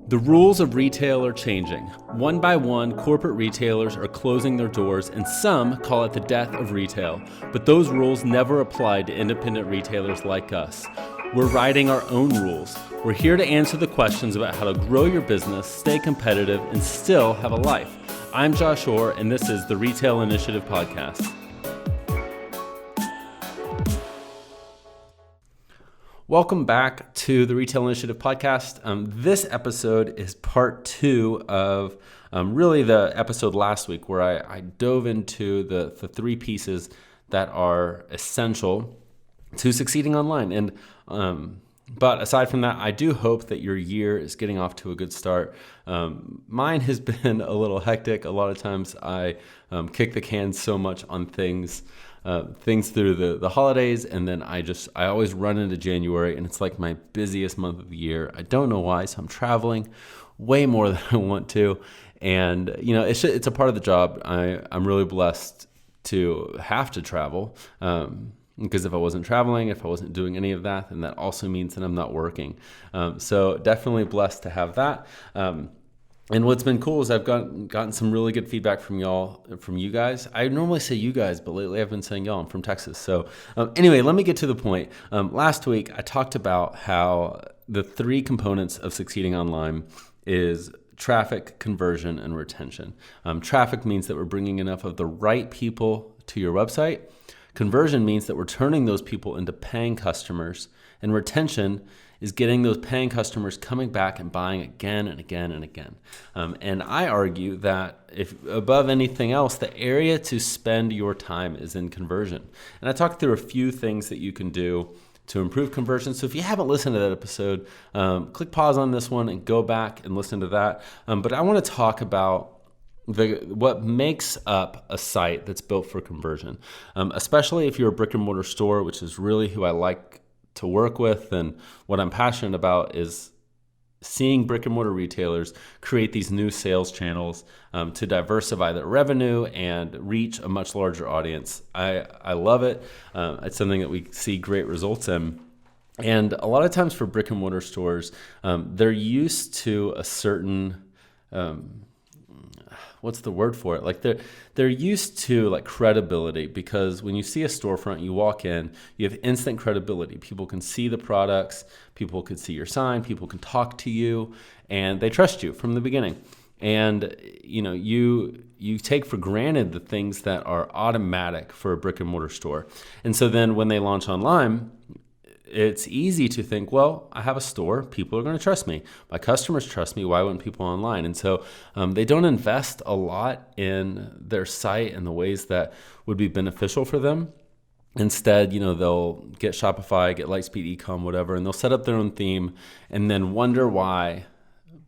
The rules of retail are changing. One by one, corporate retailers are closing their doors, and some call it the death of retail. But those rules never apply to independent retailers like us. We're writing our own rules. We're here to answer the questions about how to grow your business, stay competitive, and still have a life. I'm Josh Orr, and this is the Retail Initiative Podcast. Welcome back to the Retail Initiative Podcast. This episode is part two of really the episode last week where I dove into the three pieces that are essential to succeeding online. And but aside from that, I do hope that your year is getting off to a good start. Mine has been a little hectic. A lot of times I kick the can so much on things through the holidays, and then I always run into January, and it's like my busiest month of the year. I don't know why, so I'm traveling way more than I want to, and it's a part of the job. I'm really blessed to have to travel, because if I wasn't traveling, if I wasn't doing any of that, then that also means that I'm not working. So definitely blessed to have that. And what's been cool is I've gotten some really good feedback from you guys. I normally say you guys, but lately I've been saying y'all. I'm from Texas. So anyway, let me get to the point. Last week, I talked about how the three components of succeeding online is traffic, conversion, and retention. Traffic means that we're bringing enough of the right people to your website. Conversion means that we're turning those people into paying customers. And retention is getting those paying customers coming back and buying again and again and again. And I argue that if above anything else, the area to spend your time is in conversion. And I talked through a few things that you can do to improve conversion. So if you haven't listened to that episode, click pause on this one and go back and listen to that. But I want to talk about what makes up a site that's built for conversion, especially if you're a brick and mortar store, which is really who I like to work with, and what I'm passionate about is seeing brick and mortar retailers create these new sales channels to diversify their revenue and reach a much larger audience. I love it. It's something that we see great results in. And a lot of times for brick and mortar stores, they're used to a certain what's the word for it? Like they're used to like credibility, because when you see a storefront, you walk in, you have instant credibility. People can see the products, people can see your sign, people can talk to you, and they trust you from the beginning. And you take for granted the things that are automatic for a brick and mortar store. And so then when they launch online, it's easy to think, well, I have a store, people are going to trust me. My customers trust me, why wouldn't people online? And so they don't invest a lot in their site in the ways that would be beneficial for them. Instead, they'll get Shopify, get Lightspeed Ecom, whatever, and they'll set up their own theme and then wonder why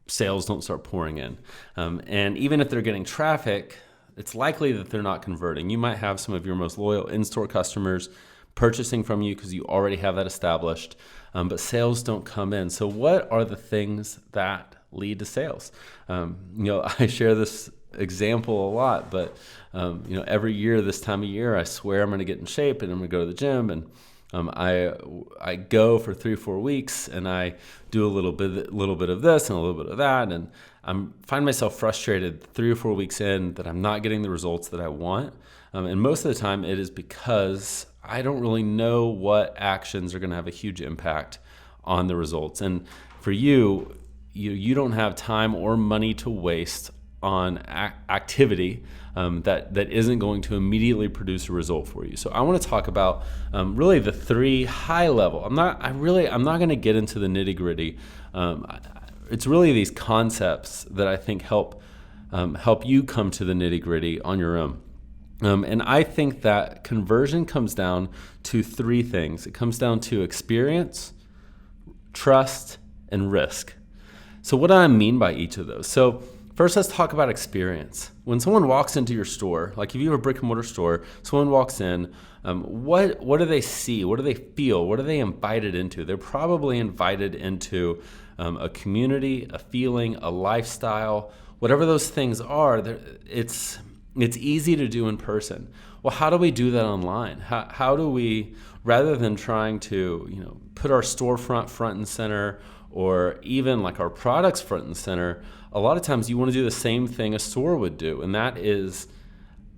sales don't start pouring in. And even if they're getting traffic, it's likely that they're not converting. You might have some of your most loyal in-store customers purchasing from you because you already have that established, but sales don't come in. So what are the things that lead to sales? I share this example a lot, but every year, this time of year, I swear I'm going to get in shape and I'm going to go to the gym, and I go for 3 or 4 weeks and I do a little bit of this and a little bit of that, and I find myself frustrated 3 or 4 weeks in that I'm not getting the results that I want. And most of the time it is because I don't really know what actions are going to have a huge impact on the results. And for you don't have time or money to waste on activity that isn't going to immediately produce a result for you. So I want to talk about really the three high level. I'm not going to get into the nitty gritty. It's really these concepts that I think help you come to the nitty gritty on your own. And I think that conversion comes down to three things. It comes down to experience, trust, and risk. So what do I mean by each of those? So first, let's talk about experience. When someone walks into your store, like if you have a brick and mortar store, someone walks in, what do they see? What do they feel? What are they invited into? They're probably invited into a community, a feeling, a lifestyle, whatever those things are. It's easy to do in person. Well, how do we do that online? How do we, rather than trying to put our storefront front and center, or even like our products front and center, a lot of times you want to do the same thing a store would do. And that is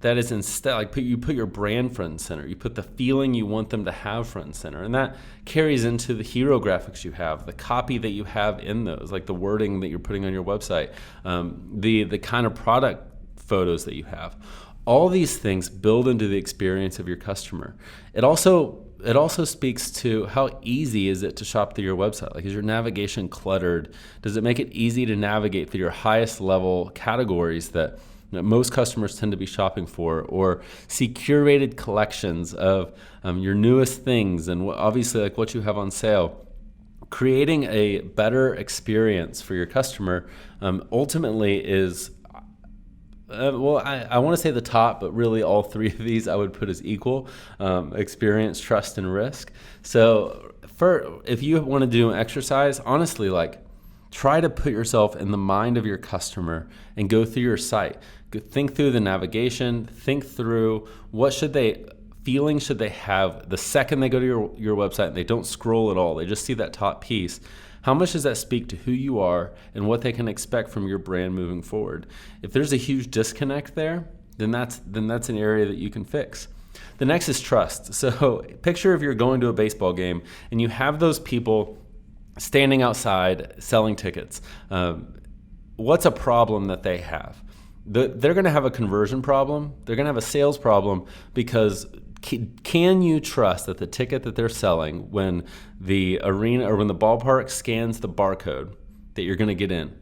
instead, like you put your brand front and center. You put the feeling you want them to have front and center. And that carries into the hero graphics you have, the copy that you have in those, like the wording that you're putting on your website, the kind of product photos that you have. All these things build into the experience of your customer. It also speaks to how easy is it to shop through your website. Like, is your navigation cluttered? Does it make it easy to navigate through your highest level categories that most customers tend to be shopping for, or see curated collections of your newest things and obviously like what you have on sale? Creating a better experience for your customer ultimately is I want to say the top, but really all three of these I would put as equal: experience, trust, and risk. So if you want to do an exercise, honestly, like, try to put yourself in the mind of your customer and go through your site. Think through the navigation, think through what feelings should they have the second they go to your website and they don't scroll at all. They just see that top piece. How much does that speak to who you are and what they can expect from your brand moving forward? If there's a huge disconnect there, then that's an area that you can fix. The next is trust. So picture if you're going to a baseball game and you have those people standing outside selling tickets. What's a problem that they have? They're going to have a conversion problem. They're going to have a sales problem, because can you trust that the ticket that they're selling, when the arena or when the ballpark scans the barcode, that you're going to get in?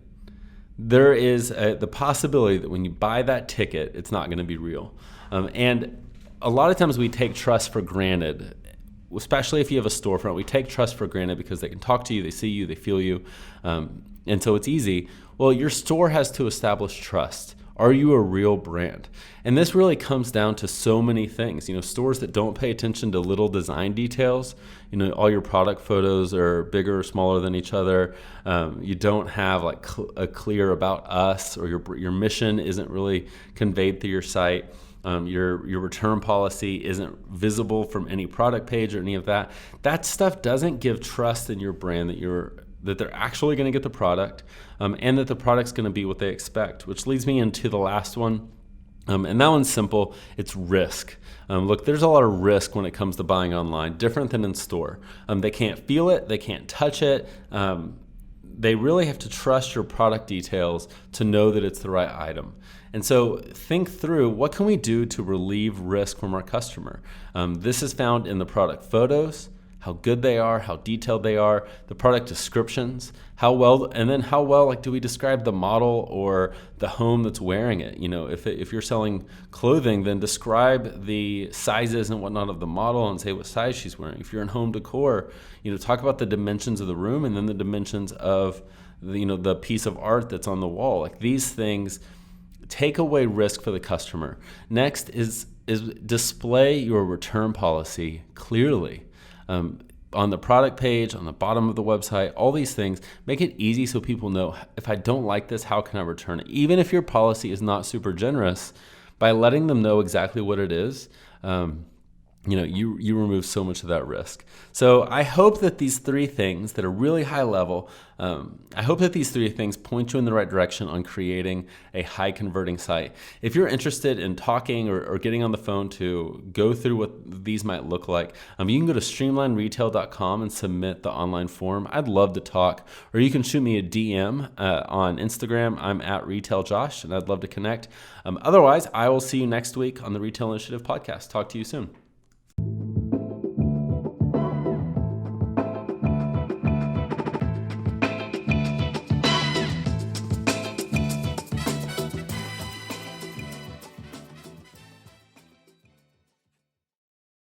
There is the possibility that when you buy that ticket, it's not going to be real. And a lot of times we take trust for granted, especially if you have a storefront. We take trust for granted because they can talk to you, they see you, they feel you, and so it's easy. Well, your store has to establish trust. Are you a real brand? And this really comes down to so many things. Stores that don't pay attention to little design details, all your product photos are bigger or smaller than each other. You don't have like a clear about us, or your mission isn't really conveyed through your site. Your return policy isn't visible from any product page or any of that. That stuff doesn't give trust in your brand that they're actually going to get the product, and that the product's going to be what they expect, which leads me into the last one. And that one's simple. It's risk. Look, there's a lot of risk when it comes to buying online, different than in store. They can't feel it. They can't touch it. They really have to trust your product details to know that it's the right item. And so think through, what can we do to relieve risk from our customer? This is found in the product photos, how good they are, how detailed they are, the product descriptions, how well like do we describe the model or the home that's wearing it? If you're selling clothing, then describe the sizes and whatnot of the model and say what size she's wearing. If you're in home decor, talk about the dimensions of the room and then the dimensions of the piece of art that's on the wall. Like, these things take away risk for the customer. Next is display your return policy clearly. On the product page, on the bottom of the website, all these things, make it easy so people know, if I don't like this, how can I return it? Even if your policy is not super generous, by letting them know exactly what it is, you remove so much of that risk. So I hope that these three things that are really high level, I hope that these three things point you in the right direction on creating a high converting site. If you're interested in talking or getting on the phone to go through what these might look like, you can go to streamlineretail.com and submit the online form. I'd love to talk. Or you can shoot me a DM on Instagram. I'm at RetailJosh, and I'd love to connect. Otherwise, I will see you next week on the Retail Initiative podcast. Talk to you soon.